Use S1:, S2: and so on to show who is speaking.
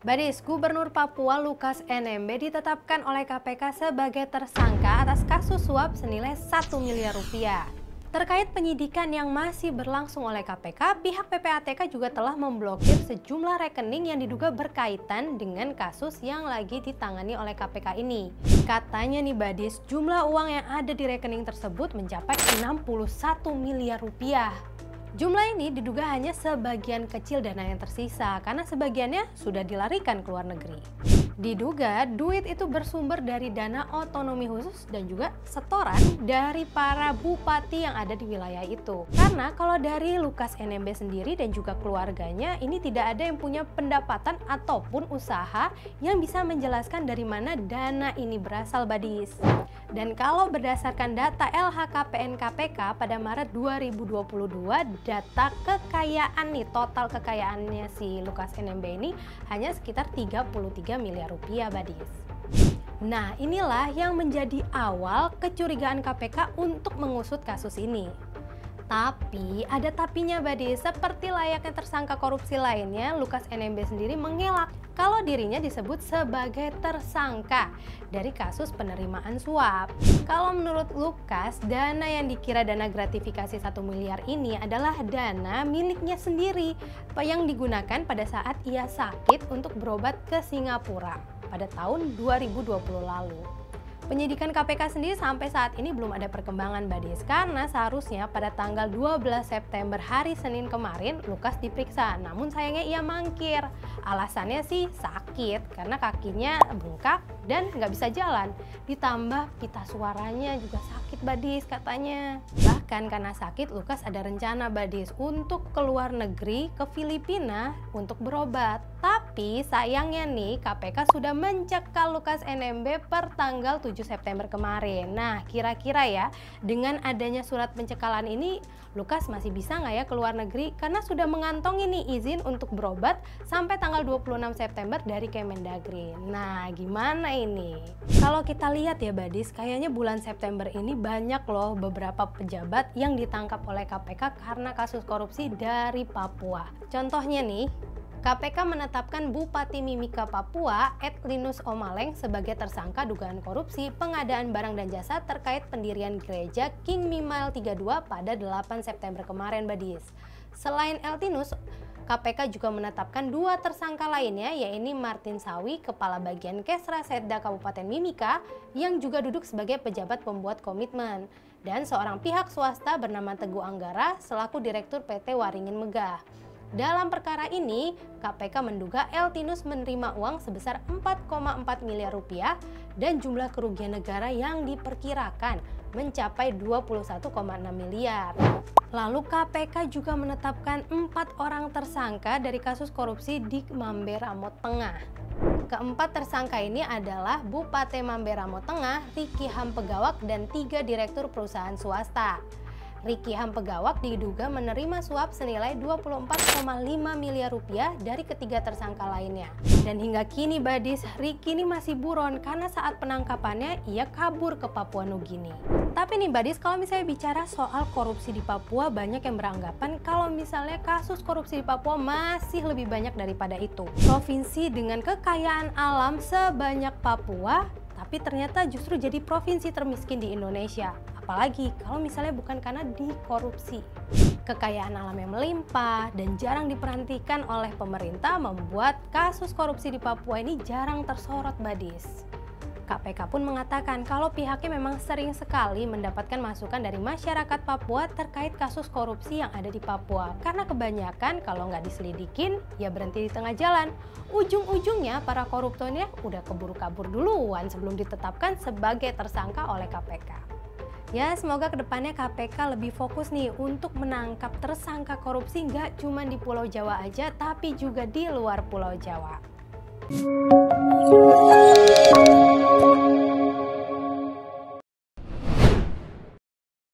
S1: Badis, Gubernur Papua Lukas NMB ditetapkan oleh KPK sebagai tersangka atas kasus suap senilai 1 miliar rupiah. Terkait penyidikan yang masih berlangsung oleh KPK, pihak PPATK juga telah memblokir sejumlah rekening yang diduga berkaitan dengan kasus yang lagi ditangani oleh KPK ini. Katanya nih Badis, jumlah uang yang ada di rekening tersebut mencapai 61 miliar rupiah. Jumlah ini diduga hanya sebagian kecil dana yang tersisa karena sebagiannya sudah dilarikan ke luar negeri. Diduga duit itu bersumber dari dana otonomi khusus dan juga setoran dari para bupati yang ada di wilayah itu. Karena kalau dari Lukas NMB sendiri dan juga keluarganya ini tidak ada yang punya pendapatan ataupun usaha yang bisa menjelaskan dari mana dana ini berasal Badis. Dan kalau berdasarkan data LHKPN KPK pada Maret 2022, data kekayaan nih, total kekayaannya si Lukas NMB ini hanya sekitar 33 miliar rupiah Badis. Nah, inilah yang menjadi awal kecurigaan KPK untuk mengusut kasus ini. Tapi ada tapinya Badis, seperti layaknya tersangka korupsi lainnya, Lukas NMB sendiri mengelak kalau dirinya disebut sebagai tersangka dari kasus penerimaan suap. Kalau menurut Lukas, dana yang dikira dana gratifikasi 1 miliar ini adalah dana miliknya sendiri yang digunakan pada saat ia sakit untuk berobat ke Singapura pada tahun 2020 lalu. Penyidikan KPK sendiri sampai saat ini belum ada perkembangan Badis, karena seharusnya pada tanggal 12 September hari Senin kemarin Lukas diperiksa, namun sayangnya ia mangkir. Alasannya sih sakit karena kakinya bengkak dan nggak bisa jalan, ditambah pita suaranya juga sakit Badis katanya. Bahkan karena sakit, Lukas ada rencana Badis untuk keluar negeri ke Filipina untuk berobat. Tapi sayangnya nih KPK sudah mencekal Lukas NMB per tanggal 7 September kemarin. Nah, kira-kira ya dengan adanya surat pencekalan ini Lukas masih bisa nggak ya keluar negeri karena sudah mengantongi nih izin untuk berobat sampai tanggal 26 September dari Kemendagri. Nah, gimana ini? Kalau kita lihat ya Badis, kayaknya bulan September ini banyak loh beberapa pejabat yang ditangkap oleh KPK karena kasus korupsi dari Papua. Contohnya nih, KPK menetapkan Bupati Mimika Papua, Linus Omaleng sebagai tersangka dugaan korupsi pengadaan barang dan jasa terkait pendirian gereja King Mimael 32 pada 8 September kemarin Badis. Selain Linus, KPK juga menetapkan 2 tersangka lainnya, yaitu Martin Sawi, Kepala Bagian Kesra Setda Kabupaten Mimika, yang juga duduk sebagai pejabat pembuat komitmen, dan seorang pihak swasta bernama Teguh Anggara selaku Direktur PT Waringin Megah. Dalam perkara ini, KPK menduga Linus menerima uang sebesar 4,4 miliar rupiah dan jumlah kerugian negara yang diperkirakan mencapai 21,6 miliar. Lalu KPK juga menetapkan 4 orang tersangka dari kasus korupsi di Mamberamo Tengah. Keempat tersangka ini adalah Bupati Mamberamo Tengah, Riki Hampegawak, dan 3 direktur perusahaan swasta. Riki Hampegawak diduga menerima suap senilai 24,5 miliar rupiah dari ketiga tersangka lainnya. Dan hingga kini Badis, Riki ini masih buron karena saat penangkapannya ia kabur ke Papua Nugini. Tapi nih Badis, kalau misalnya bicara soal korupsi di Papua, banyak yang beranggapan kalau misalnya kasus korupsi di Papua masih lebih banyak daripada itu. Provinsi dengan kekayaan alam sebanyak Papua, tapi ternyata justru jadi provinsi termiskin di Indonesia. Apalagi kalau misalnya bukan karena dikorupsi. Kekayaan alam yang melimpah dan jarang diperhatikan oleh pemerintah membuat kasus korupsi di Papua ini jarang tersorot Badis. KPK pun mengatakan kalau pihaknya memang sering sekali mendapatkan masukan dari masyarakat Papua terkait kasus korupsi yang ada di Papua. Karena kebanyakan kalau nggak diselidikin, ya berhenti di tengah jalan. Ujung-ujungnya para koruptornya udah keburu kabur duluan sebelum ditetapkan sebagai tersangka oleh KPK. Ya, semoga kedepannya KPK lebih fokus nih untuk menangkap tersangka korupsi nggak cuma di Pulau Jawa aja, tapi juga di luar Pulau Jawa.